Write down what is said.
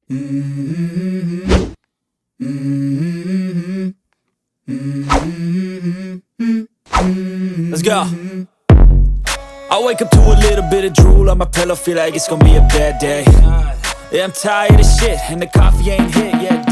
Let's go. I wake up to a little bit of drool on my pillow, feel like it's gonna be a bad day. Yeah, I'm tired of shit and the coffee ain't hit yet.